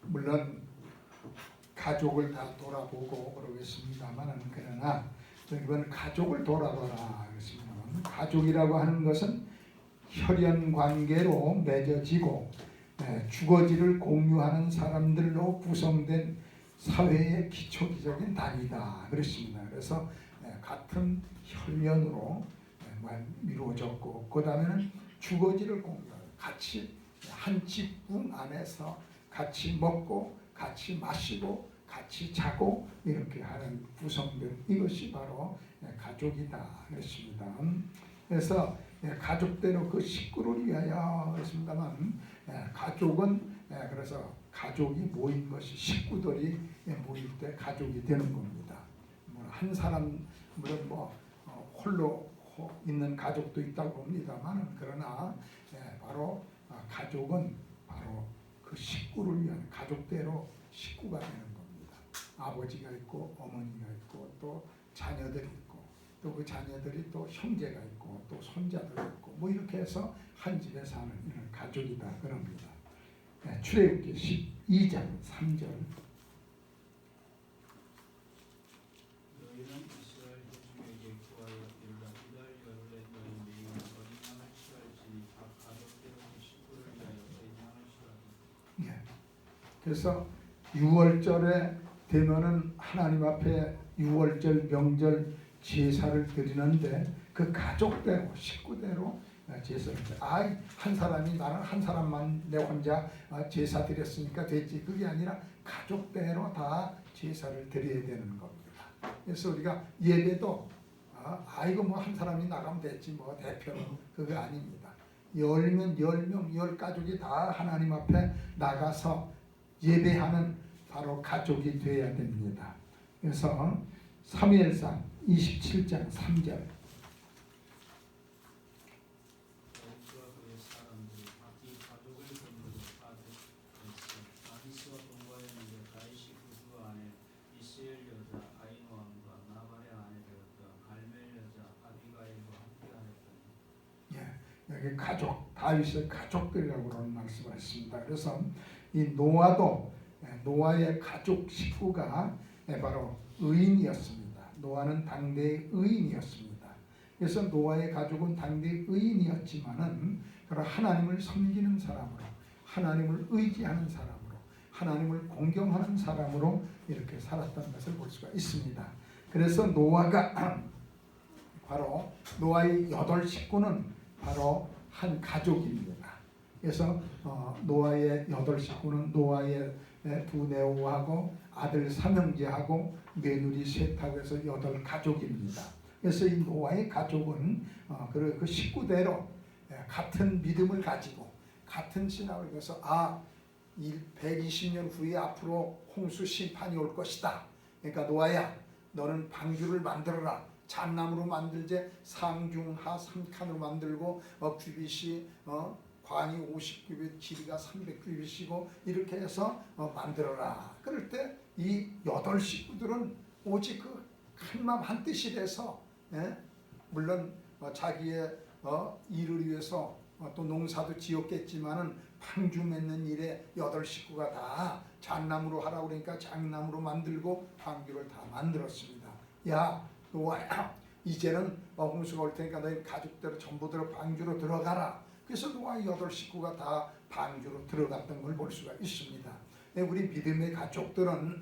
물론 가족을 다 돌아보고 그러겠습니다만, 그러나 이번 가족을 돌아보라 그렇습니다만, 가족이라고 하는 것은 혈연 관계로 맺어지고 주거지를 공유하는 사람들로 구성된 사회의 기초적인 단위다 그렇습니다. 그래서 같은 혈연으로 이루어졌고, 그 다음에는 주거지를 공유하고 같이 한 집궁 안에서 같이 먹고 같이 마시고 같이 자고 이렇게 하는 구성된 이것이 바로 가족이다 그렇습니다. 그래서 가족대로 그 식구를 위하여 그렇습니다만, 가족은 그래서 가족이 모인 것이 식구들이 모일 때 가족이 되는 겁니다. 한 사람 물론 홀로 있는 가족도 있다고 봅니다만, 그러나 바로 가족은 바로 그 식구를 위한 가족대로 식구가 되는 겁니다. 아버지가 있고 어머니가 있고 또 자녀들이 있고 또 그 자녀들이 또 형제가 있고 또 손자들 있고 이렇게 해서 한 집에 사는 이런 가족이다 그럽니다. 출애굽기 12장 3절. 너희는 이스라엘 회중에게 구하여 이르라. 이달 열흘에 너희 매일 어린 양을 취할지니 각 가족대로 그 식구를 위하여 어린 양을 취하라. 그래서 6월절에 되면은 하나님 앞에 6월절 명절 제사를 드리는데 그 가족대로 식구대로 제사를 한 사람이 나는 한 사람만 내 혼자 제사 드렸으니까 됐지, 그게 아니라 가족대로 다 제사를 드려야 되는 겁니다. 그래서 우리가 예배도 이거 한 사람이 나가면 됐지 대표는 그게 아닙니다. 10명 10가족이 다 하나님 앞에 나가서 예배하는 바로 가족이 되어야 됩니다. 그래서 사무엘상 27장 3절. 다윗과 그의 사람들이 각기 가족을 거느리고 아히스와 동거했는데 다윗이 그 주 안에 이스라엘 여자 아히노암과 나발의 아내 되었던 갈멜 여자 아비가일과 함께하였더니. 여기 가족, 다윗의 가족들이라고 그런 말씀을 했습니다. 그래서 이 노아의 가족 식구가 바로 의인이었습니다. 노아는 당대의 의인이었습니다. 그래서 노아의 가족은 당대의 의인이었지만은 하나님을 섬기는 사람으로, 하나님을 의지하는 사람으로, 하나님을 공경하는 사람으로 이렇게 살았다는 것을 볼 수가 있습니다. 그래서 노아가 바로 노아의 8 식구는 바로 한 가족입니다. 그래서 노아의 8 식구는 노아의 부네오하고 아들 삼형제하고 며느리 셋하고 해서 8 가족입니다. 그래서 이 노아의 가족은 그 식구대로 같은 믿음을 가지고 같은 신앙을 해서 120년 후에 앞으로 홍수 심판이 올 것이다. 그러니까 노아야, 너는 방주를 만들어라. 잣나무로 만들제 상중하 3칸으로 만들고 규빗이 광이 50규빗, 길이가 300규빗이고 이렇게 해서 만들어라. 그럴 때 이 8 식구들은 오직 그 한마음 한뜻이 돼서 물론 자기의 일을 위해서 또 농사도 지었겠지만은 방주 맺는 일에 8 식구가 다 잣나무로 하라고 그러니까 잣나무로 만들고 방주를 다 만들었습니다. 야 노아야, 이제는 홍수가 올 테니까 너희 가족대로 전부대로 방주로 들어가라. 그래서 노아의 8 식구가 다 방주로 들어갔던 걸 볼 수가 있습니다. 우리 믿음의 가족들은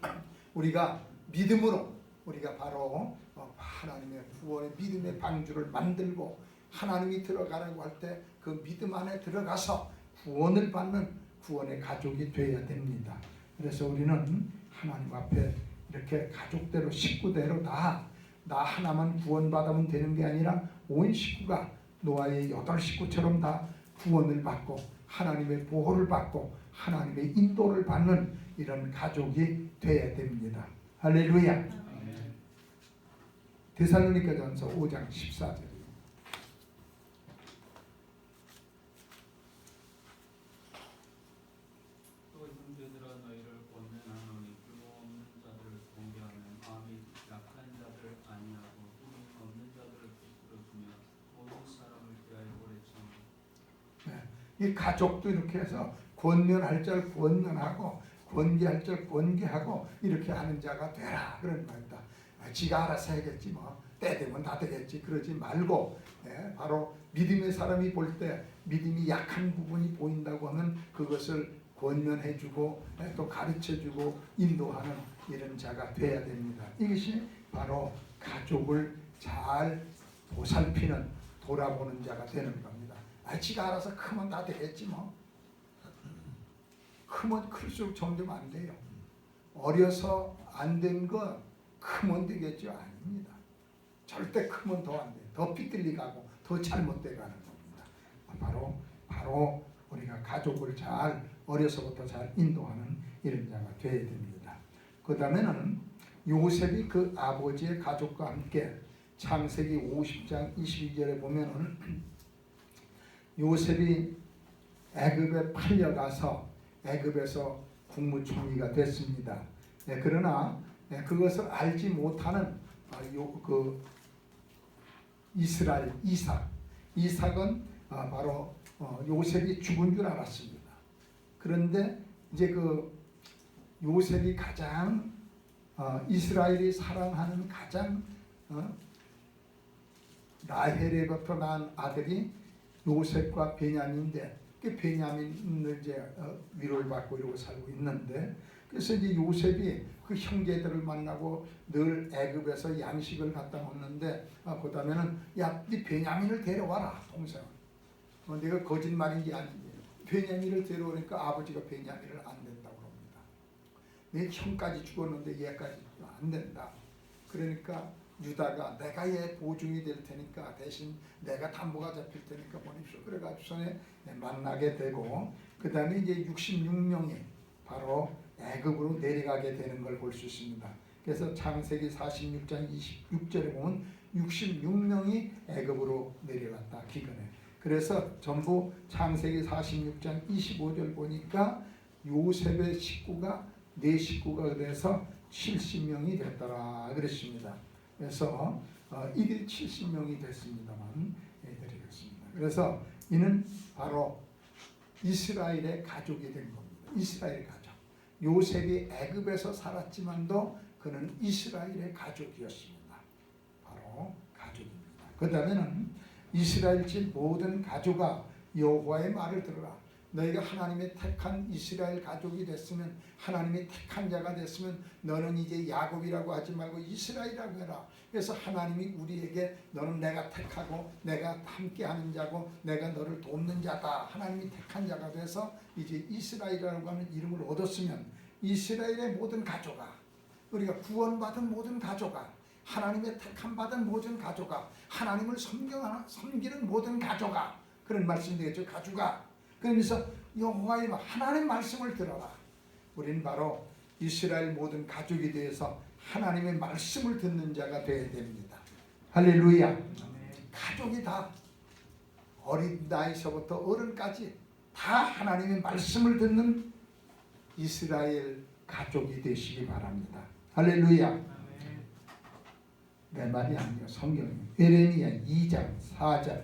우리가 믿음으로 우리가 바로 하나님의 구원의 믿음의 방주를 만들고 하나님이 들어가라고 할 때 그 믿음 안에 들어가서 구원을 받는 구원의 가족이 되어야 됩니다. 그래서 우리는 하나님 앞에 이렇게 가족대로 식구대로 나 하나만 구원받으면 되는 게 아니라 온 식구가 노아의 8 식구처럼 다 구원을 받고 하나님의 보호를 받고 하나님의 인도를 받는 이런 가족이 되어야 됩니다. 할렐루야. 데살로니가전서 5장 14절. 또 형제들아, 너희를 권면하노니 불모 없는 자들을 공개하면 마음이 약한 자들을 아니하고 힘이 없는 자들을 부끄러주며 모든 사람을 대하여 오래 참으라. 이 가족도 이렇게 해서 권면할 자를 권면하고 권계할 줄 권계하고 이렇게 하는 자가 되라 그런 말이다. 지가 알아서 해야겠지 뭐 때 되면 다 되겠지 그러지 말고 바로 믿음의 사람이 볼 때 믿음이 약한 부분이 보인다고 하면 그것을 권면해주고 또 가르쳐주고 인도하는 이런 자가 돼야 됩니다. 이것이 바로 가족을 잘 보살피는 돌아보는 자가 되는 겁니다. 지가 알아서 크면 다 되겠지 뭐. 크면 클수록 점점 안 돼요. 어려서 안 된 거 크면 되겠죠? 아닙니다. 절대 크면 더 안 돼요. 더 삐뚤리 가고 더 잘못돼 가는 겁니다. 바로 우리가 가족을 잘 어려서부터 잘 인도하는 이런 자가 되어야 됩니다. 그 다음에는 요셉이 그 아버지의 가족과 함께 창세기 50장 22절에 보면은 요셉이 애굽에 팔려가서 애굽에서 국무총리가 됐습니다. 그러나 그것을 알지 못하는 그 이스라엘 이삭은 바로 요셉이 죽은 줄 알았습니다. 그런데 이제 그 요셉이 가장 이스라엘이 사랑하는 가장 라헬에부터 난 아들이 요셉과 베냐민인데 그 베냐민을 이제 위로를 받고 이러고 살고 있는데 그래서 이제 요셉이 그 형제들을 만나고 늘 애굽에서 양식을 갖다 놓는데 그다음에는 야, 네 베냐민을 데려와라 동생. 내가 거짓말인지 아닌지 베냐민을 데려오니까 아버지가 베냐민을 안 된다고 합니다. 내 형까지 죽었는데 얘까지 안 된다. 그러니까 유다가 내가 얘 보증이 될 테니까 대신 내가 담보가 잡힐 테니까 보내십시오. 그래가지고 만나게 되고 그 다음에 이제 66명이 바로 애굽으로 내려가게 되는 걸 볼 수 있습니다. 그래서 창세기 46장 26절에 보면 66명이 애굽으로 내려갔다 기근에. 그래서 전부 창세기 46장 25절 보니까 요셉의 식구가 네 식구가 돼서 70명이 됐더라 그랬습니다. 그래서 이게 70명이 됐습니다만 드리겠습니다. 그래서 이는 바로 이스라엘의 가족이 된 겁니다. 이스라엘 가족. 요셉이 애굽에서 살았지만도 그는 이스라엘의 가족이었습니다. 바로 가족입니다. 그 다음에는 이스라엘 집 모든 가족아 여호와의 말을 들으라. 너희가 하나님의 택한 이스라엘 가족이 됐으면 하나님의 택한 자가 됐으면 너는 이제 야곱이라고 하지 말고 이스라엘이라고 해라. 그래서 하나님이 우리에게 너는 내가 택하고 내가 함께하는 자고 내가 너를 돕는 자다. 하나님이 택한 자가 돼서 이제 이스라엘이라고 하는 이름을 얻었으면 이스라엘의 모든 가족아 우리가 구원받은 모든 가족아 하나님의 택함 받은 모든 가족아 하나님을 섬기는 모든 가족아 그런 말씀 되겠죠. 가족아 그러면서 여호와의 하나님 말씀을 들어라. 우리는 바로 이스라엘 모든 가족이 되어서 하나님의 말씀을 듣는 자가 되어야 됩니다. 할렐루야. 가족이 다 어린 나이서부터 어른까지 다 하나님의 말씀을 듣는 이스라엘 가족이 되시기 바랍니다. 할렐루야. 내 말이 아니요 성경이에요. 예레미야 2장 4절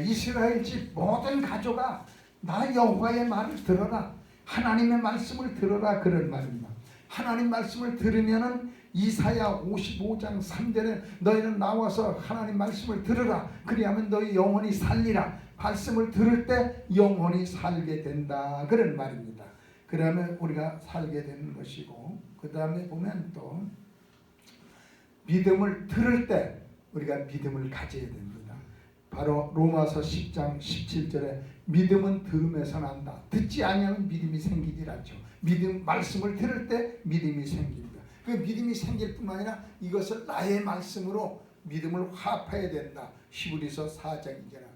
이스라엘 집 모든 가족아 나 여호와의 말을 들어라. 하나님의 말씀을 들어라 그런 말입니다. 하나님 말씀을 들으면은 이사야 55장 3절에 너희는 나와서 하나님 말씀을 들으라. 그리하면 너희 영혼이 살리라. 말씀을 들을 때 영혼이 살게 된다 그런 말입니다. 그러면 우리가 살게 되는 것이고 그 다음에 보면 또 믿음을 들을 때 우리가 믿음을 가져야 됩니다. 바로 로마서 10장 17절에 믿음은 들음에서 난다. 듣지 아니하면 믿음이 생기질 않죠. 믿음 말씀을 들을 때 믿음이 생깁니다. 그 믿음이 생길 뿐만 아니라 이것을 나의 말씀으로 믿음을 화합해야 된다. 히브리서 4장이잖아.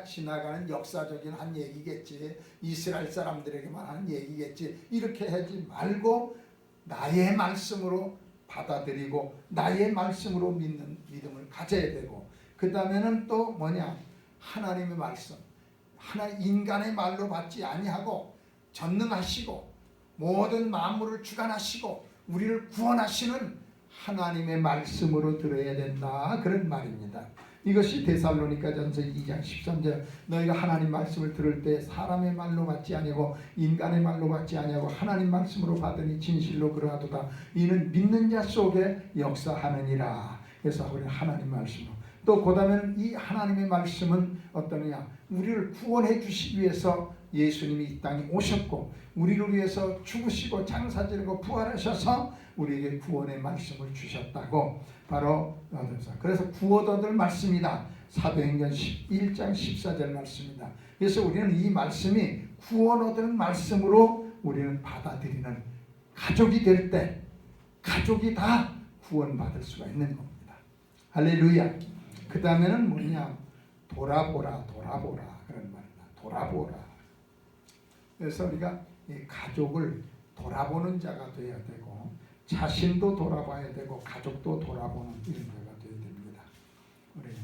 지나가는 역사적인 한 얘기겠지. 이스라엘 사람들에게만 하는 얘기겠지. 이렇게 하지 말고 나의 말씀으로 받아들이고 나의 말씀으로 믿는 믿음을 가져야 되고 그 다음에는 또 뭐냐 하나님의 말씀 인간의 말로 받지 아니하고 전능하시고 모든 만물을 주관하시고 우리를 구원하시는 하나님의 말씀으로 들어야 된다 그런 말입니다. 이것이 데살로니가전서 2장 13절 너희가 하나님 말씀을 들을 때 사람의 말로 받지 아니하고 인간의 말로 받지 아니하고 하나님 말씀으로 받으니 진실로 그러하도다. 이는 믿는 자 속에 역사하느니라. 그래서 우리는 하나님 말씀으로 또 그다음에는 이 하나님의 말씀은 어떠느냐 우리를 구원해 주시기 위해서 예수님이 이 땅에 오셨고 우리를 위해서 죽으시고 장사 지르고 부활하셔서 우리에게 구원의 말씀을 주셨다고 바로 그래서 구원 얻을 말씀이다. 사도행전 11장 14절 말씀입니다. 그래서 우리는 이 말씀이 구원 얻을 말씀으로 우리는 받아들이는 가족이 될 때 가족이 다 구원받을 수가 있는 겁니다. 할렐루야. 그 다음에는 뭐냐 돌아보라 그런 말이다. 돌아보라. 그래서 우리가 이 가족을 돌아보는 자가 되어야 되고 자신도 돌아봐야 되고 가족도 돌아보는 이런 자가 되어야 됩니다. 우리는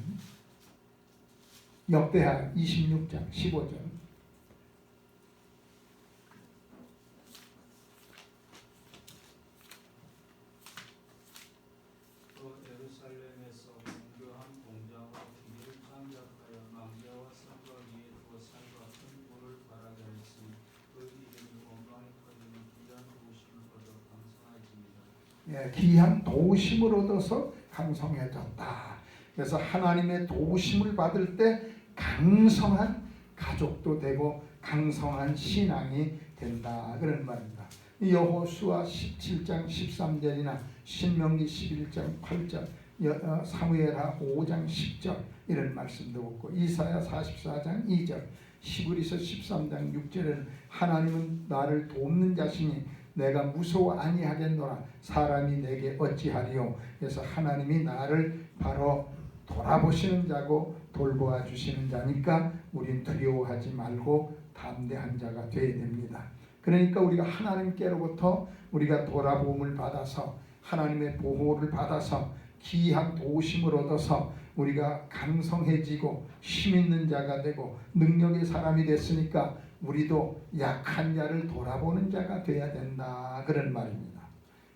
역대하 26장 15절 또 예루살렘에서 공교한 공장으로 기계를 창작하여 망대와 성과 위에 두어 살과 큰 뿔을 바라게 하였으니 그 이름이 원망에 퍼지는 귀한 도심을 얻어 강성하여집니다. 귀한 도심을 얻어서 강성해졌다. 그래서 하나님의 도심을 받을 때 강성한 가족도 되고 강성한 신앙이 된다 그런 말입니다. 여호수아 17장 13절이나 신명기 11장 8절 사무엘하 5장 10절 이런 말씀도 없고 이사야 44장 2절 시브리서 13장 6절에는 하나님은 나를 돕는 자시니 내가 무서워 아니하겠노라 사람이 내게 어찌하리요. 그래서 하나님이 나를 바로 돌아보시는 자고 돌보아 주시는 자니까 우린 두려워하지 말고 담대한 자가 되어야 됩니다. 그러니까 우리가 하나님께로부터 우리가 돌아보음을 받아서 하나님의 보호를 받아서 귀한 도심을 얻어서 우리가 강성해지고 힘 있는 자가 되고 능력의 사람이 됐으니까 우리도 약한 자를 돌아보는 자가 되어야 된다 그런 말입니다.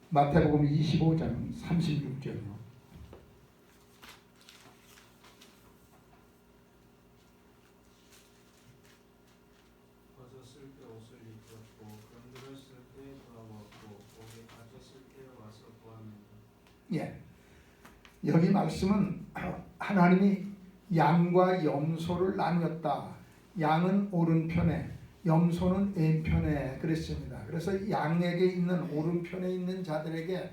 마태복음 25장 36절이요. 벗었을 때 옷을 입혔고 병들었을 때 돌아왔고 옥에 갇혔을 때 와서 구합니다. 여기 말씀은 하나님이 양과 염소를 나누었다. 양은 오른편에 염소는 왼편에 그랬습니다. 그래서 양에게 있는 오른편에 있는 자들에게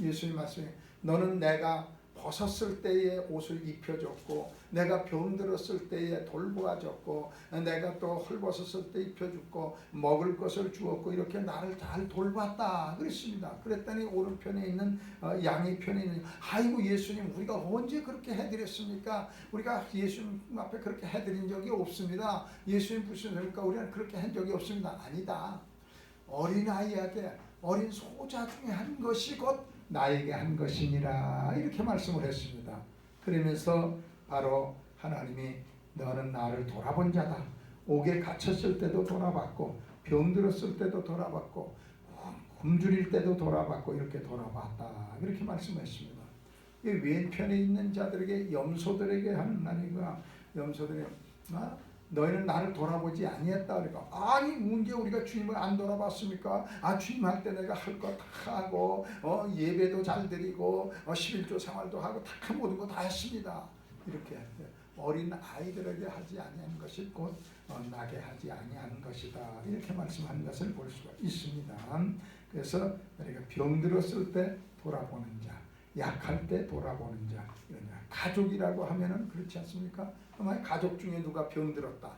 예수님 말씀에 너는 내가 벗었을 때에 옷을 입혀줬고 내가 병들었을 때에 돌보아줬고 내가 또 헐벗었을 때 입혀줬고 먹을 것을 주었고 이렇게 나를 잘 돌봤다 그랬습니다. 그랬더니 오른편에 있는 양의 편에 있는 아이고 예수님 우리가 언제 그렇게 해드렸습니까? 우리가 예수님 앞에 그렇게 해드린 적이 없습니다. 예수님 부르시니까 우리는 그렇게 한 적이 없습니다. 아니다. 어린아이에게 어린 소자 중에 한 것이 곧 나에게 한 것이니라 이렇게 말씀을 했습니다. 그러면서 바로 하나님이 너는 나를 돌아본 자다. 옥에 갇혔을 때도 돌아봤고 병들었을 때도 돌아봤고 굶주릴 때도 돌아봤고 이렇게 돌아봤다 이렇게 말씀했습니다. 이 왼편에 있는 자들에게 염소들에게 하는 말이가 염소들이 너희는 나를 돌아보지 아니했다. 그러니까 아니 문제 우리가 주님을 안 돌아봤습니까? 주님 할 때 내가 할 거 다 하고 예배도 잘 드리고 11조 생활도 하고 다 모든 거 다 했습니다. 이렇게 어린 아이들에게 하지 아니한 것이 곧 나게 하지 아니한 것이다. 이렇게 말씀하는 것을 볼 수가 있습니다. 그래서 우리가 병들었을 때 돌아보는 자, 약할 때 돌아보는 자, 이런 자. 가족이라고 하면은 그렇지 않습니까? 가족 중에 누가 병들었다,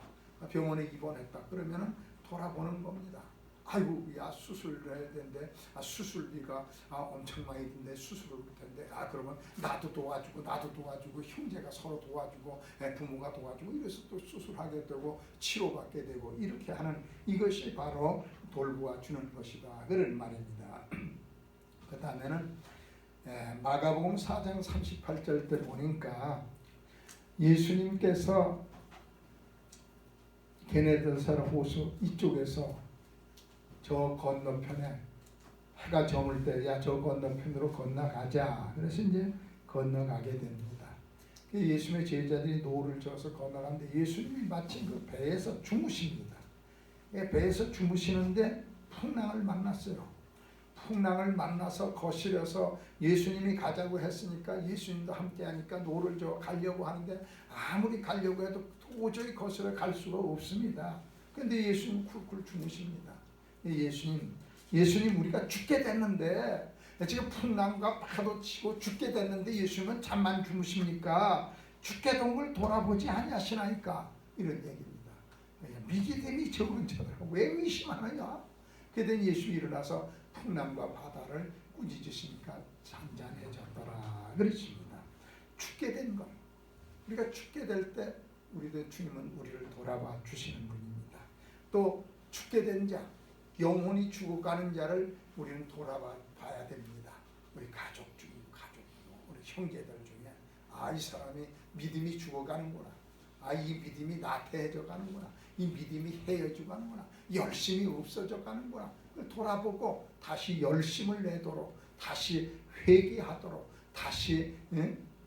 병원에 입원했다 그러면은 돌아보는 겁니다. 아이고 야 수술을 해야 되는데 수술비가 엄청 많이 든데 수술을 할 텐데 그러면 나도 도와주고 형제가 서로 도와주고 부모가 도와주고 이래서 또 수술하게 되고 치료받게 되고 이렇게 하는 이것이 바로 돌보아 주는 것이다 그런 말입니다. 그 다음에는 마가복음 4장 38절 때 보니까 예수님께서 게네사렛 호수 이쪽에서 저 건너편에 해가 저물 때 야 저 건너편으로 건너가자. 그래서 이제 건너가게 됩니다. 예수님의 제자들이 노를 저어서 건너가는데 예수님이 마침 그 배에서 주무십니다. 배에서 주무시는데 풍랑을 만났어요. 풍랑을 만나서 거실에서 예수님이 가자고 했으니까 예수님도 함께하니까 노를 저 가려고 하는데 아무리 가려고 해도 도저히 거실에 갈 수가 없습니다. 그런데 예수님 쿨쿨 주무십니다. 예수님 우리가 죽게 됐는데 지금 풍랑과 파도 치고 죽게 됐는데 예수님은 잠만 주무십니까? 죽게 된 걸 돌아보지 아니하시나이까? 이런 얘기입니다. 미기됨이 적은 자들 왜 의심하느냐? 그랬더니 예수 일어나서 풍랑과 바다를 꾸짖으시니까 잔잔해졌더라 그랬습니다. 죽게 된 것, 우리가 죽게 될 때 우리도 주님은 우리를 돌아봐 주시는 분입니다. 또 죽게 된 자, 영혼이 죽어가는 자를 우리는 돌아봐 봐야 됩니다. 우리 가족 중에 우리 형제들 중에 이 사람이 믿음이 죽어가는구나. 이 믿음이 나태해져 가는구나. 이 믿음이 헤어져 가는구나. 열심이 없어져 가는구나. 돌아보고 다시 열심을 내도록, 다시 회개하도록, 다시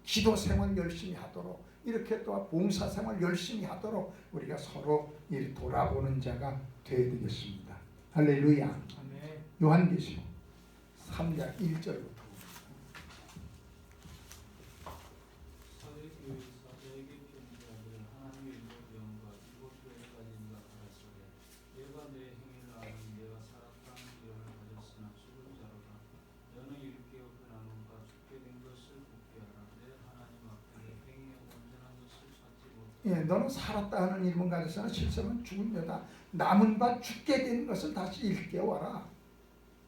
기도 생활 열심히 하도록, 이렇게 또 봉사 생활 열심히 하도록 우리가 서로 돌아보는 자가 되어야 되겠습니다. 할렐루야. 아멘. 요한계시록 3장 1절부터 사도에게 편지하되 하나님의 일곱 영과 일곱 교회까지인가 가라사대 내가 내 행위를 아는 내가 살았다는 기억을 가졌으나 죽은 자로다. 너는 일깨어 변함과 죽게 된 것을 복귀하라. 내 하나님 앞에 내 행위의 온전한 것을 찾지 못하라. 너는 살았다 하는 이름은 가졌으나 실제로는 죽은 자다. 남은 바 죽게 된 것을 다시 일깨워라.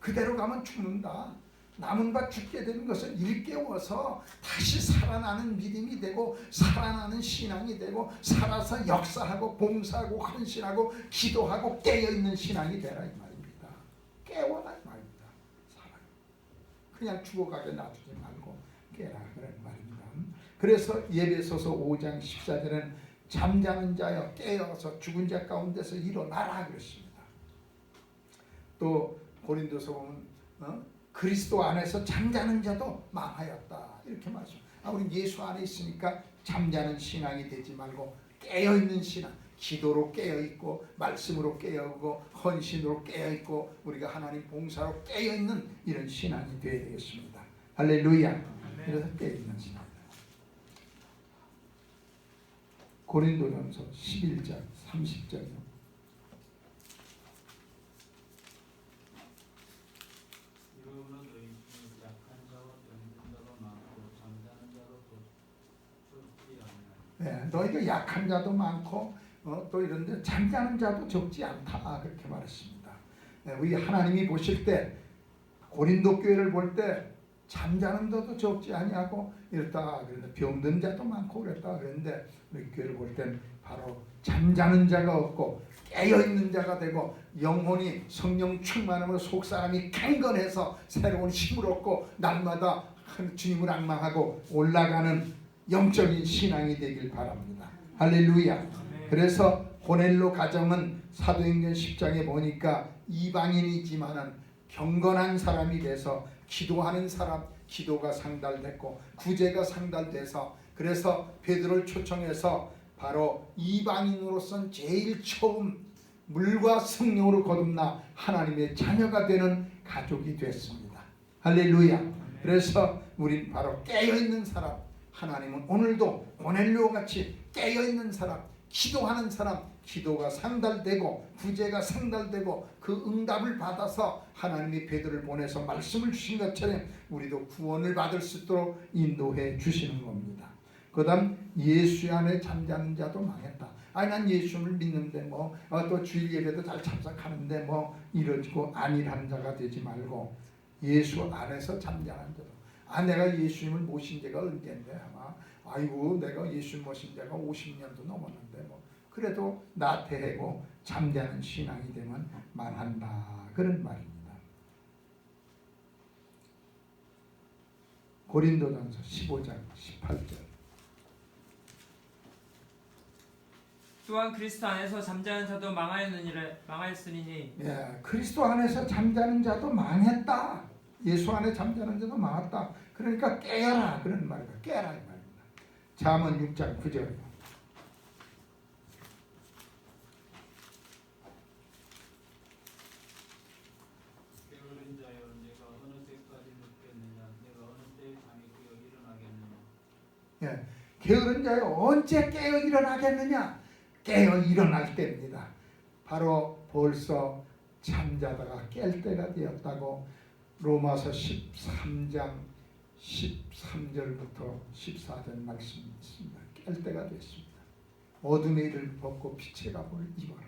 그대로 가면 죽는다. 남은 바 죽게 된 것을 일깨워서 다시 살아나는 믿음이 되고 살아나는 신앙이 되고 살아서 역사하고 봉사하고 헌신하고 기도하고 깨어있는 신앙이 되라 이 말입니다. 깨워라 이 말입니다. 그냥 죽어가게 놔두지 말고 깨라 그런 말입니다. 그래서 예배소서 5장 14절에는 잠자는 자여 깨어서 죽은 자 가운데서 일어나라 그랬습니다. 또 고린도서 보면 그리스도 안에서 잠자는 자도 망하였다 이렇게 말씀합니다. 우리 예수 안에 있으니까 잠자는 신앙이 되지 말고 깨어있는 신앙, 기도로 깨어있고 말씀으로 깨어있고 헌신으로 깨어있고 우리가 하나님 봉사로 깨어있는 이런 신앙이 되어야 되겠습니다. 할렐루야. 그래서 깨어있는 신앙. 고린도전서 11장 30절이요. 너희가 약한 자도 많고 또 이런데 잠자는 자도 적지 않다 그렇게 말했습니다. 우리 하나님이 보실 때 고린도 교회를 볼 때 잠자는 자도 적지 아니하고 이렇다 그런데 병든 자도 많고 그랬다 그랬는데 우리 교회를 볼 땐 바로 잠자는 자가 없고 깨어있는 자가 되고 영혼이 성령 충만함으로 속사람이 강건해서 새로운 힘을 얻고 날마다 주님을 앙망하고 올라가는 영적인 신앙이 되길 바랍니다. 할렐루야. 그래서 고넬로 가정은 사도행전 10장에 보니까 이방인이지만은 경건한 사람이 돼서 기도하는 사람, 기도가 상달됐고 구제가 상달돼서 그래서 베드로를 초청해서 바로 이방인으로선 제일 처음 물과 성령으로 거듭나 하나님의 자녀가 되는 가족이 됐습니다. 할렐루야. 그래서 우린 바로 깨어있는 사람, 하나님은 오늘도 고넬료 같이 깨어있는 사람, 기도하는 사람, 기도가 상달되고 구제가 상달되고 그 응답을 받아서 하나님이 베드로를 보내서 말씀을 주신 것처럼 우리도 구원을 받을 수 있도록 인도해 주시는 겁니다. 그 다음 예수 안에 잠자는 자도 망했다. 난 예수를 믿는데 또 주일 예배도 잘 참석하는데 이러지고 안일한 자가 되지 말고 예수 안에서 잠자는 자도 내가 예수님을 모신 지가 언젠데 아이고 내가 예수님 모신 지가 50년도 넘었는데 그래도 나태하고 잠자는 신앙이 되면 망한다 그런 말입니다. 고린도전서 15장 18절 또한 그리스도 안에서 잠자는 자도 망하였으니 그리스도 안에서 잠자는 자도 망했다. 예수 안에 잠자는 자가 많았다. 그러니까 깨어라 그런 말이다. 깨라 이 말입니다. 잠언 6장 9절. 게으른 자여 내가 어느 때까지 눕겠느냐 내가 어느 때에 잠이 깨어 일어나겠느냐. 예, 게으른 자여 언제 깨어 일어나겠느냐? 깨어 일어날 때입니다. 바로 벌써 잠자다가 깰 때가 되었다고 로마서 13장 13절부터 14절 말씀이 있습니다. 깰 때가 됐습니다. 어둠의 일을 벗고 빛의 갑옷을 입어라.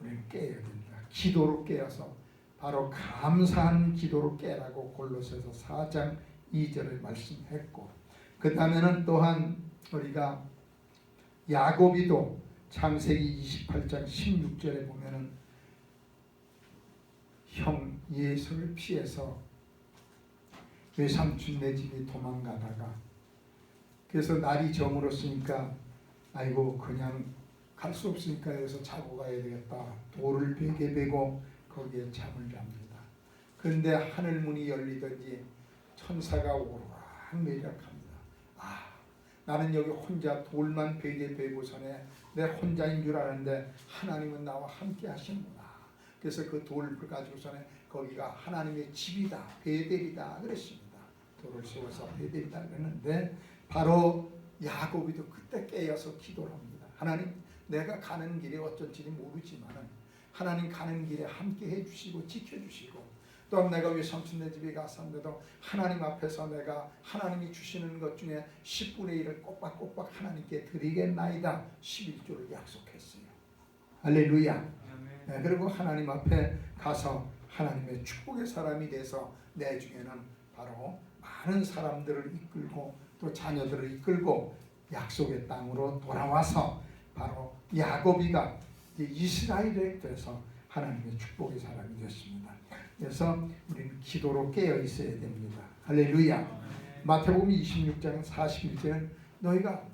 우리는 깨어야 됩니다. 기도로 깨어서 바로 감사한 기도로 깨라고 골로새서 4장 2절을 말씀했고, 그 다음에는 또한 우리가 야고비도 창세기 28장 16절에 보면은 형 예수를 피해서 외삼촌네 집에 도망가다가, 그래서 날이 저물었으니까 아이고 그냥 갈 수 없으니까 여기서 자고 가야 되겠다. 돌을 베게 베고 거기에 잠을 잡니다. 그런데 하늘문이 열리더니 천사가 오르락내리락합니다. 아, 나는 여기 혼자 돌만 베게 베고서네 내 혼자인 줄 아는데 하나님은 나와 함께 하시는구나. 그래서 그 돌을 가지고서는 거기가 하나님의 집이다, 베델이다 그랬습니다. 돌을 세워서 베델이다 그랬는데, 바로 야고비도 그때 깨어서 기도를 합니다. 하나님, 내가 가는 길에 어쩐지 모르지만 하나님 가는 길에 함께 해주시고 지켜주시고, 또 내가 외삼촌네 집에 갔었는데도 하나님 앞에서 내가 하나님이 주시는 것 중에 10분의 1을 꼬박꼬박 하나님께 드리겠나이다 11조를 약속했어요. 할렐루야. 네, 그리고 하나님 앞에 가서 하나님의 축복의 사람이 돼서 내 중에는 바로 많은 사람들을 이끌고 또 자녀들을 이끌고 약속의 땅으로 돌아와서 바로 야고비가 이스라엘에 돼서 하나님의 축복의 사람이 되었습니다. 그래서 우리는 기도로 깨어 있어야 됩니다. 할렐루야. 마태복음 26장 41절은 너희가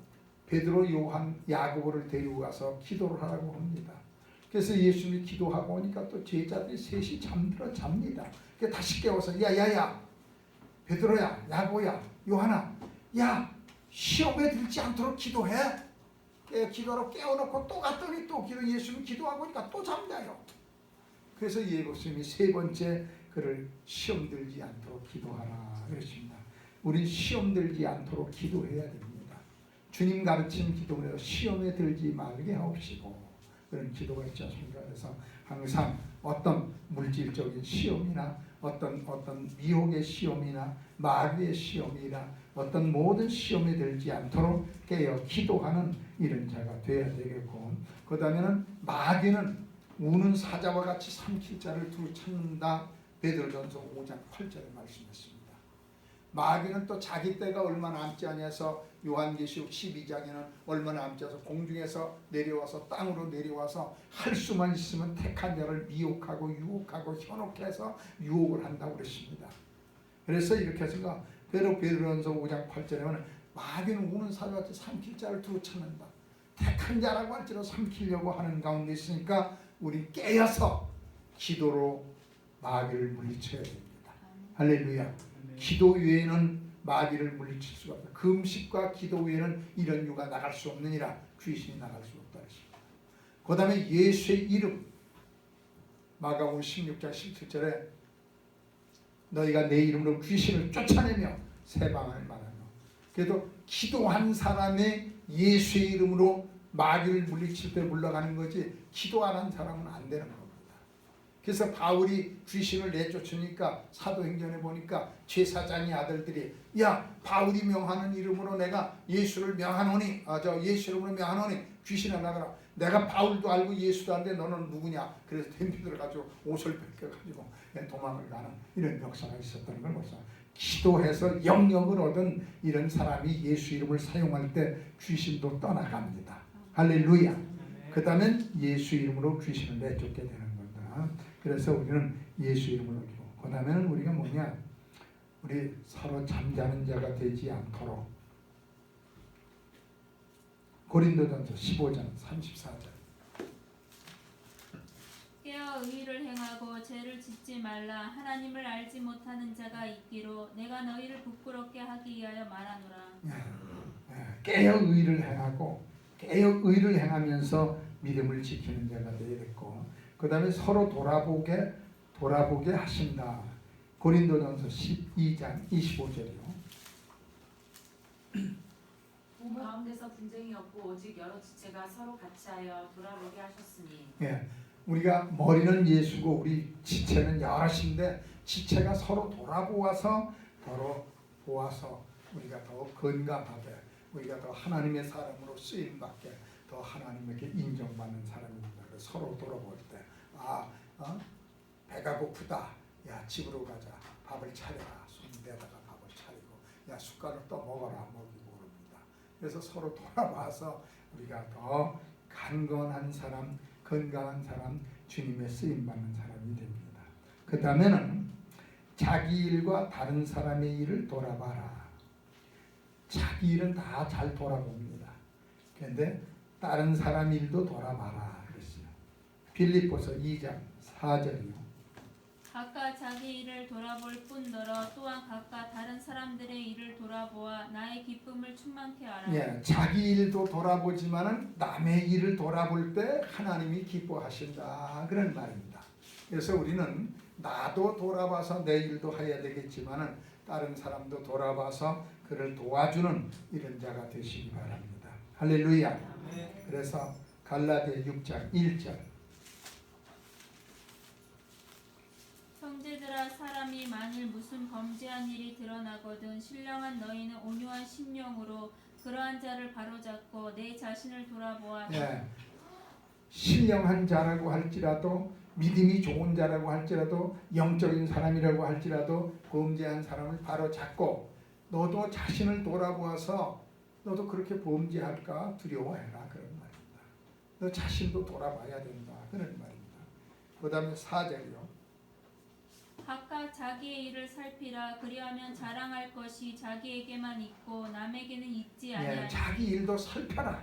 베드로, 요한, 야고보를 데리고 가서 기도를 하라고 합니다. 그래서 예수님이 기도하고 오니까 또 제자들이 셋이 잠들어 잡니다. 그래서 다시 깨워서 야야야 베드로야, 야고보야, 요한아, 야 시험에 들지 않도록 기도해. 기도하러 깨워놓고 또 갔더니 또 예수님이 기도하고 오니까 또 잠자요. 그래서 예수님이 세 번째 그를 시험 들지 않도록 기도하라 그랬습니다. 우리 시험 들지 않도록 기도해야 됩니다. 주님 가르친 기도로 시험에 들지 말게 하옵시고, 그런 기도가 있지 않습니까? 그래서 항상 어떤 물질적인 시험이나 어떤 미혹의 시험이나 마귀의 시험이나 어떤 모든 시험에 들지 않도록 깨어 기도하는 이런 자가 되어야 되겠고, 그 다음에는 마귀는 우는 사자와 같이 삼킬 자를 두루 찾는다. 베드로전서 5장 8절에 말씀했습니다. 마귀는 또 자기 때가 얼마 남지 아니해서 요한계시록 12장에는 얼마 남지 않아서 공중에서 내려와서 땅으로 내려와서 할 수만 있으면 택한 자를 미혹하고 유혹하고 현혹해서 유혹을 한다고 그랬습니다. 그래서 이렇게 해서 베드로전서 5장 8절에 보면 마귀는 우는 사자와 같이 삼킬 자를 두루 찾는다. 택한 자라고 할지라도 삼키려고 하는 가운데 있으니까 우리 깨어서 기도로 마귀를 물리쳐야 됩니다. 할렐루야. 기도 외에는 마귀를 물리칠 수가 없다. 금식과 기도 외에는 이런 유가 나갈 수 없느니라. 귀신이 나갈 수 없다. 그 다음에 예수의 이름, 마가복음 16장 17절에 너희가 내 이름으로 귀신을 쫓아내며 새 방언을 말하며, 그래도 기도한 사람의 예수의 이름으로 마귀를 물리칠 때 물러가는 거지 기도 안 한 사람은 안 되는 겁니다. 그래서 바울이 귀신을 내쫓으니까 사도행전에 보니까 제사장의 아들들이 야 바울이 명하는 이름으로 내가 예수를 명하노니 예수 이름으로 명하노니 귀신을 나가라. 내가 바울도 알고 예수도 아는데 너는 누구냐. 그래서 덤비 들어가지고 옷을 벗겨가지고 도망을 가는 이런 역사가 있었던 걸 보자. 기도해서 영역을 얻은 이런 사람이 예수 이름을 사용할 때 귀신도 떠나갑니다. 할렐루야. 그 다음엔 예수 이름으로 귀신을 내쫓게 되는 거다. 그래서 우리는 예수 이름으로 기도. 그 다음에는 우리가 뭐냐, 우리 서로 잠자는 자가 되지 않도록 고린도전서 15장 34절. 깨어 의를 행하고 죄를 짓지 말라. 하나님을 알지 못하는 자가 있기로 내가 너희를 부끄럽게 하기 위하여 말하노라. 깨어 의를 행하고 깨어 의를 행하면서 믿음을 지키는 자가 되어야 됐고, 그 다음에 서로 돌아보게 하신다. 고린도전서 12장 25절이요. 부부 가운데서 분쟁이 없고 오직 여러 지체가 서로 같이하여 돌아보게 하셨으니. 우리가 머리는 예수고 우리 지체는 여럿인데 지체가 서로 돌아보아서 우리가 더 건강하게, 우리가 더 하나님의 사람으로 쓰임받게, 더 하나님에게 인정받는 사람입니다. 서로 돌아볼 때 배가 고프다. 야, 집으로 가자. 밥을 차려라. 손대다가 밥을 차리고, 야, 숟가락 또 먹어라. 먹이고 그럽니다. 그래서 서로 돌아봐서 우리가 더 강건한 사람, 건강한 사람, 주님의 쓰임받는 사람이 됩니다. 그 다음에는 자기 일과 다른 사람의 일을 돌아봐라. 자기 일은 다 잘 돌아봅니다. 그런데 다른 사람 일도 돌아봐라 그랬어요. 빌립보서 2장 4절이요. 각각 자기 일을 돌아볼 뿐더러 또한 각각 다른 사람들의 일을 돌아보아 나의 기쁨을 충만케 하라. 자기 일도 돌아보지만은 남의 일을 돌아볼 때 하나님이 기뻐하신다 그런 말입니다. 그래서 우리는 나도 돌아봐서 내 일도 해야 되겠지만은 다른 사람도 돌아봐서 그를 도와주는 이런 자가 되시기 바랍니다. 할렐루야. 그래서 갈라디아 6장 1절. 형제들아, 사람이 만일 무슨 범죄한 일이 드러나거든 신령한 너희는 온유한 심령으로 그러한 자를 바로잡고 내 자신을 돌아보아. 신령한 자라고 할지라도, 믿음이 좋은 자라고 할지라도, 영적인 사람이라고 할지라도 범죄한 사람을 바로잡고 너도 자신을 돌아보아서 너도 그렇게 범죄할까 두려워해라 그런 말입니다. 너 자신도 돌아봐야 된다 그런 말입니다. 그 다음에 4절이요. 각각 자기의 일을 살피라. 그리하면 자랑할 것이 자기에게만 있고 남에게는 있지 아니하리니. 자기 일도 살펴라.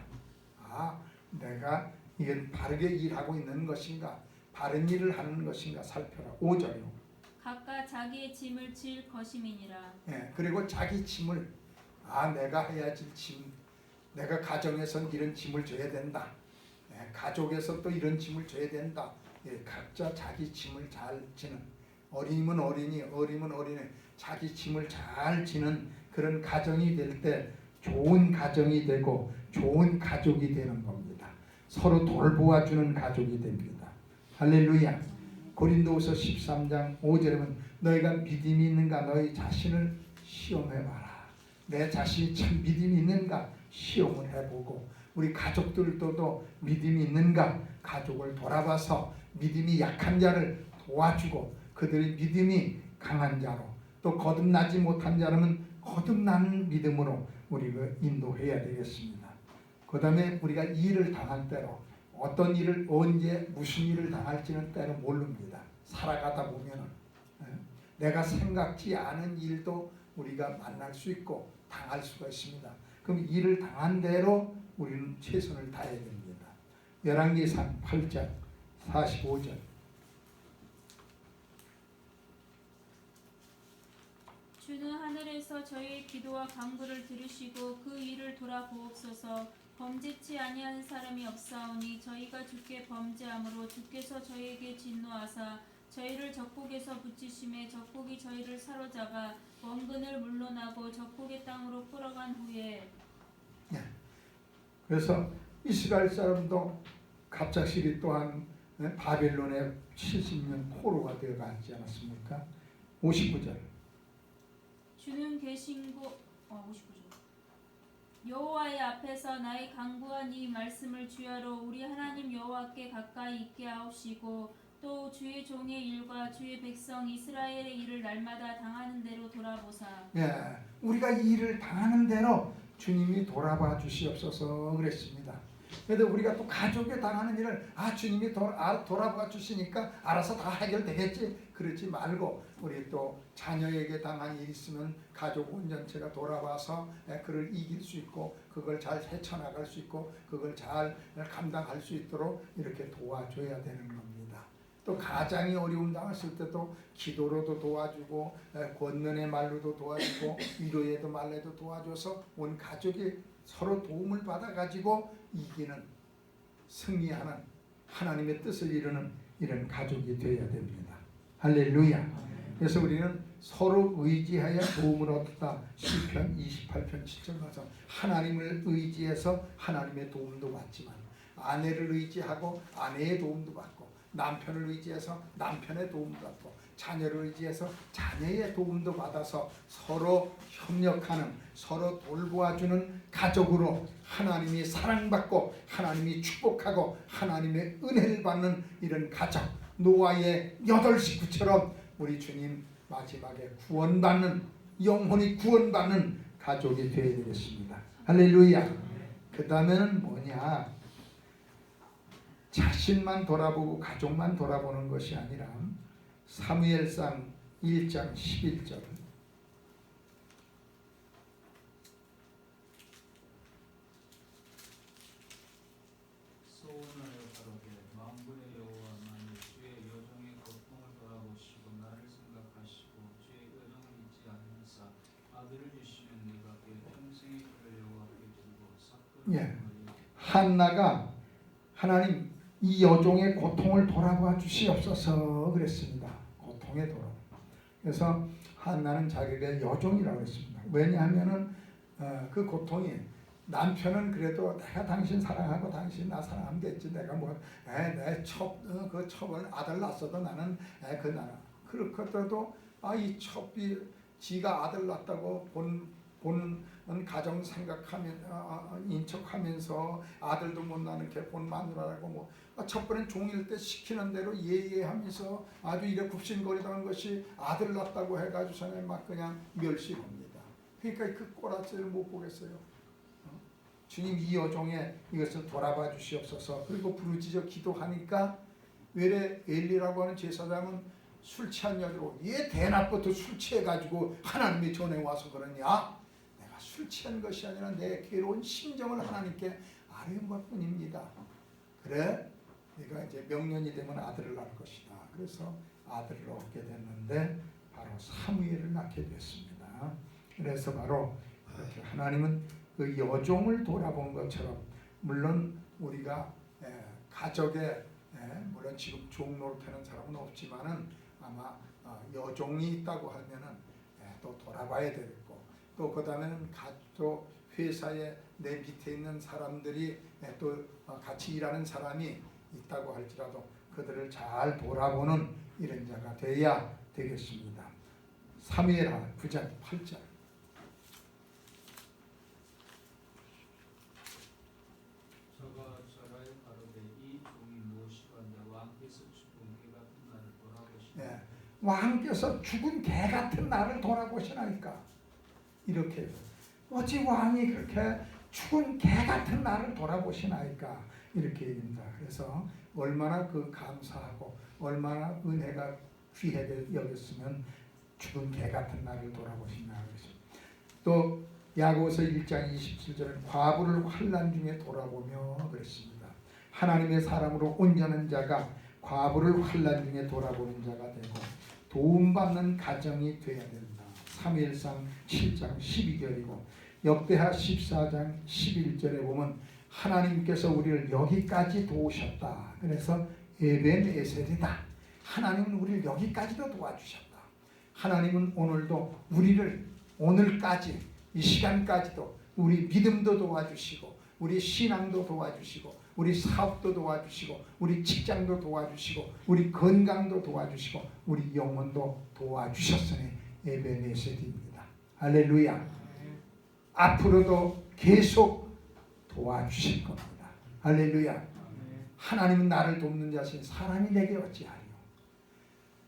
내가 이게 바르게 일하고 있는 것인가, 바른 일을 하는 것인가 살펴라. 5절이요. 각각 자기의 짐을 질 것임이니라. 그리고 자기 짐을 내가 해야 질 짐, 내가 가정에선 이런 짐을 져야 된다. 가족에서 또 이런 짐을 져야 된다. 각자 자기 짐을 잘 지는, 어린이면 어린이, 어리면 어린이, 자기 짐을 잘 지는 그런 가정이 될 때 좋은 가정이 되고 좋은 가족이 되는 겁니다. 서로 돌보아주는 가족이 됩니다. 할렐루야. 고린도후서 13장 5절에 보면 너희가 믿음이 있는가 너희 자신을 시험해봐라. 내 자신이 참 믿음이 있는가 시험을 해보고, 우리 가족들도 믿음이 있는가 가족을 돌아봐서 믿음이 약한 자를 도와주고, 그들의 믿음이 강한 자로, 또 거듭나지 못한 자라면 거듭나는 믿음으로 우리가 인도해야 되겠습니다. 그 다음에 우리가 일을 당할 때로, 어떤 일을 언제 무슨 일을 당할지는 때로 모릅니다. 살아가다 보면 내가 생각지 않은 일도 우리가 만날 수 있고 당할 수가 있습니다. 그럼 일을 당한 대로 우리는 최선을 다해야 됩니다. 열왕기상 8장 45절. 주는 하늘에서 저희의 기도와 간구를 들으시고 그 일을 돌아보옵소서. 범죄치 아니하는 사람이 없사오니 저희가 주께 범죄함으로 주께서 저희에게 진노하사 저희를 적국에서 붙이심에 적국이 저희를 사로잡아 원근을 물러나고 적국의 땅으로 끌어간 후에. 그래서 이스라엘 사람도 갑작스레 또한 바벨론의 70년 포로가 되어가지 않았습니까? 59절. 주는 계신 곳 59절. 여호와의 앞에서 나의 간구한 이 말씀을 주야로 우리 하나님 여호와께 가까이 있게 하옵시고 또 주의 종의 일과 주의 백성 이스라엘의 일을 날마다 당하는 대로 돌아보사. 우리가 이 일을 당하는 대로 주님이 돌아봐 주시옵소서 그랬습니다. 그래도 우리가 또 가족에 당하는 일을 주님이 돌아봐 주시니까 알아서 다 해결되겠지 그러지 말고, 우리 또 자녀에게 당한 일이 있으면 가족 온전체가 돌아봐서 그를 이길 수 있고 그걸 잘 헤쳐나갈 수 있고 그걸 잘 감당할 수 있도록 이렇게 도와줘야 되는 겁니다. 또 가장이 어려움 당했을 때도 기도로도 도와주고 권면의 말로도 도와주고 위로에도 말로도 도와줘서 온 가족이 서로 도움을 받아가지고 이기는 승리하는 하나님의 뜻을 이루는 이런 가족이 되어야 됩니다. 할렐루야. 그래서 우리는 서로 의지하여 도움을 얻다. 시편 28편 7절 가서 하나님을 의지해서 하나님의 도움도 받지만 아내를 의지하고 아내의 도움도 받고 남편을 의지해서 남편의 도움도 받고 자녀를 의지해서 자녀의 도움도 받아서 서로 협력하는 서로 돌보아주는 가족으로 하나님이 사랑받고 하나님이 축복하고 하나님의 은혜를 받는 이런 가족 노아의 8식구처럼 우리 주님 마지막에 구원받는 영혼이 구원받는 가족이 되어야 되겠습니다. 할렐루야. 그 다음에는 뭐냐, 자신만 돌아보고 가족만 돌아보는 것이 아니라 사무엘상 1장 11절 소원하여 가로되 만군의 여호와 만일 주의 여종의 고통을 돌아보시고 나를 생각하시고 주의 여종을 잊지 않으사 아들을 주시면 내가 그 평생의 그를 여호와께 드리고 예. 한나가 하나님 이 여종의 고통을 돌아봐 주시옵소서 그랬습니다. 고통의 돌아. 그래서 한나는 자기가 여종이라고 했습니다. 왜냐하면은 그 고통이 남편은 그래도 내가 당신 사랑하고 당신 나 사랑하면 됐지. 내가 내 첩을 아들 낳았어도 나는 그 나라. 그렇더라도 이 첩이 지가 아들 낳았다고 본 가정 생각하면 인척하면서 아들도 못 낳는 게 본 마누라라고 첩보는 종일 때 시키는 대로 예예하면서 아주 이래 굽신거리던 것이 아들 낳았다고 해가지고서는 막 그냥 멸시합니다. 그러니까 그 꼬라지를 못 보겠어요. 주님 이 여종의 이것을 돌아봐 주시옵소서. 그리고 부르짖어 기도하니까 외래 엘리라고 하는 제사장은 술 취한 여자로 얘 대낮부터 술 취해가지고 하나님의 전에 와서 그러냐? 내가 술 취한 것이 아니라 내 괴로운 심정을 하나님께 아뢰은 것뿐입니다. 그래? 네가 이제 명년이 되면 아들을 낳을 것이다. 그래서 아들을 얻게 됐는데 바로 사무엘을 낳게 됐습니다. 그래서 바로 이렇게 하나님은 그 여종을 돌아본 것처럼 물론 우리가 가족에 물론 지금 종 노릇하는 사람은 없지만은 아마 여종이 있다고 하면은 또 돌아봐야 되겠고 또 그다음에는 가족 회사에 내 밑에 있는 사람들이 또 같이 일하는 사람이 있다고 할지라도 그들을 잘 돌아보는 이런 자가 되어야 되겠습니다. 사무엘하 9장 8절 저가 저라에 가로되 이 종이 무엇이건대 왕께서 죽은 개 같은 나를 돌아보시니 왕께서 죽은 개 같은 나를 돌아보시나이까. 이렇게 어찌 왕이 그렇게 죽은 개 같은 나를 돌아보시나이까 이렇게 얘기합니다. 그래서 얼마나 그 감사하고 얼마나 은혜가 귀하게 여겼으면 죽은 개 같은 나를 돌아보시나 그랬습니다. 또 야고보서 1장 27절은 과부를 환난 중에 돌아보며 그랬습니다. 하나님의 사람으로 온전한 자가 과부를 환난 중에 돌아보는 자가 되고 도움받는 가정이 되어야 된다. 사무엘상 7장 12절이고 역대하 14장 11절에 보면 하나님께서 우리를 여기까지 도우셨다. 그래서 에벤에셀이다. 하나님은 우리를 여기까지도 도와주셨다. 하나님은 오늘도 우리를 오늘까지 이 시간까지도 우리 믿음도 도와주시고 우리 신앙도 도와주시고 우리 사업도 도와주시고 우리 직장도 도와주시고 우리 건강도 도와주시고 우리 영혼도 도와주셨으니 에벤에셀입니다. 할렐루야. 앞으로도 계속 도와주실 겁니다. 할렐루야. 하나님은 나를 돕는 자신 사람이 내게 어찌하리요.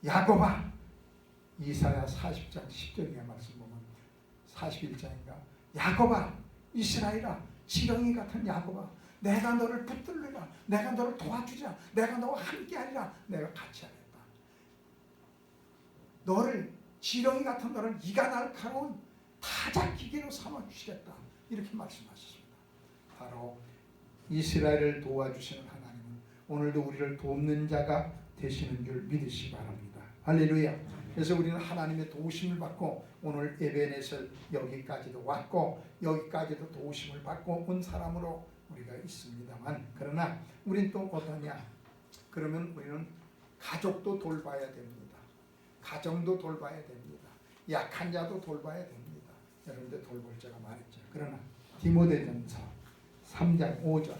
야곱아 이사야 40장 10절의 말씀 보면 41장인가 야곱아 이스라엘아 지렁이 같은 야곱아 내가 너를 붙들리라. 내가 너를 도와주자. 내가 너와 함께하리라. 내가 같이 하겠다. 너를 지렁이 같은 너를 이가 날카로운 타작기계로 삼아주시겠다. 이렇게 말씀하셨습니다. 바로 이스라엘을 도와주시는 하나님은 오늘도 우리를 돕는 자가 되시는 줄 믿으시기 바랍니다. 할렐루야. 그래서 우리는 하나님의 도우심을 받고 오늘 에베네셀 여기까지도 왔고 여기까지도 도우심을 받고 온 사람으로 우리가 있습니다만, 그러나 우린 또 어떠냐? 그러면 우리는 가족도 돌봐야 됩니다. 가정도 돌봐야 됩니다. 약한 자도 돌봐야 됩니다. 여러분들 돌볼 자가 많았죠. 그러나 디모데전서 3장 5절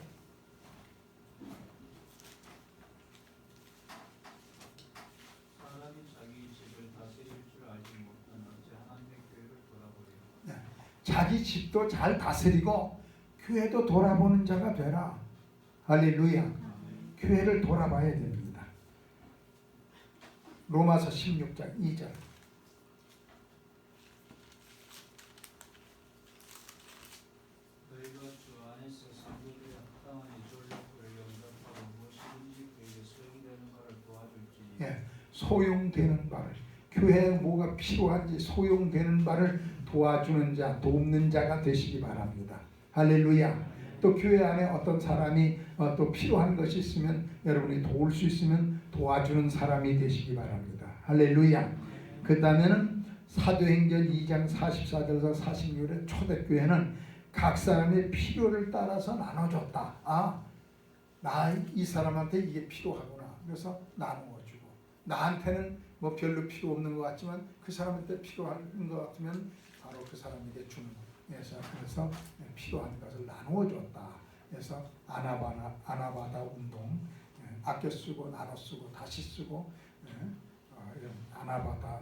사람이 자기 집을 다스릴 줄 알지 못하나 제 하나님의 교회를 돌아보리라. 자기 집도 잘 다스리고 교회도 돌아보는 자가 되라. 할렐루야. 교회를 돌아봐야 됩니다. 로마서 16장 2절 너희가 주 안에서 상도들의 합당한 전력을 영접하고 무엇이든지 그에게 소용이 되는 것을 도와줄지니 예, 소용되는 바를, 교회에 뭐가 필요한지 소용되는 바를 도와주는 자, 돕는 자가 되시기 바랍니다. 할렐루야. 또 교회 안에 어떤 사람이 또 필요한 것이 있으면 여러분이 도울 수 있으면 도와주는 사람이 되시기 바랍니다. 할렐루야. 그 다음에는 사도행전 2장 44절에서 46절에 초대교회는 각 사람의 필요를 따라서 나눠줬다. 아, 나 이 사람한테 이게 필요하구나. 그래서 나누어주고, 나한테는 뭐 별로 필요 없는 것 같지만 그 사람한테 필요한 것 같으면 바로 그 사람에게 주는 거예요. 그래서 필요한 것을 나누어 줬다. 그래서 아나바다 운동, 아껴 쓰고 나눠 쓰고 다시 쓰고 이런 아나바다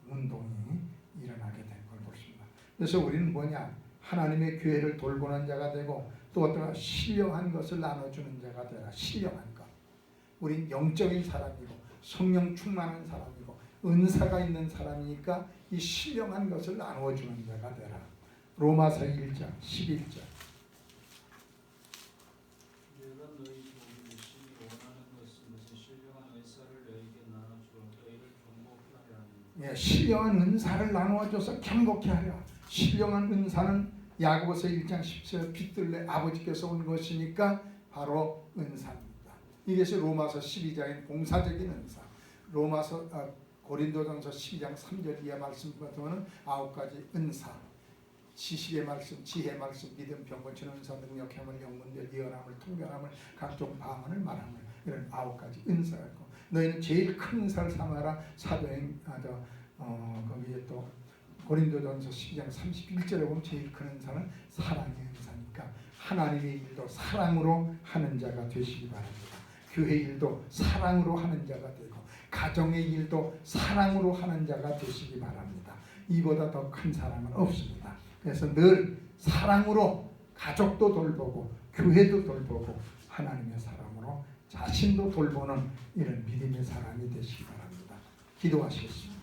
운동이 일어나게 된 걸 보십니다. 그래서 우리는 뭐냐? 하나님의 교회를 돌보는 자가 되고 또 어떤 신령한 것을 나눠주는 자가 되라. 신령한 것. 우린 영적인 사람이고 성령 충만한 사람이고 은사가 있는 사람이니까 이 신령한 것을 나누어주는 자가 되라. 로마서 1장 11절 내가 너희 보기 심히 원하는 것은 무슨 신령한 은사를 너희에게 나눠주어 너희를 경고케 하려 하니 신령한 은사를 나누어줘서 경고케 하려. 신령한 은사는 야고보서 1장 10절 빛들내 아버지께서 온 것이니까 바로 은사입니다. 이것이 로마서 12장의 공사적인 은사. 고린도전서 12장 3절 이하 말씀 같으면 9가지 은사, 지식의 말씀, 지혜의 말씀, 믿음, 병고치는 은사, 능력함을, 영문별, 예언함을, 통변함을, 각종 방언을 말함을, 이런 9가지 은사가 있고, 너희는 제일 큰 은사를 삼아라. 거기에 또 고린도전서 12장 31절에 보면 제일 큰 은사는 사랑의 은사니까 하나님의 일도 사랑으로 하는 자가 되시기 바랍니다. 교회 일도 사랑으로 하는 자가 되고 가정의 일도 사랑으로 하는 자가 되시기 바랍니다. 이보다 더 큰 사랑은 없습니다. 그래서 늘 사랑으로 가족도 돌보고 교회도 돌보고 하나님의 사람으로 자신도 돌보는 이런 믿음의 사람이 되시기 바랍니다. 기도하시겠습니다.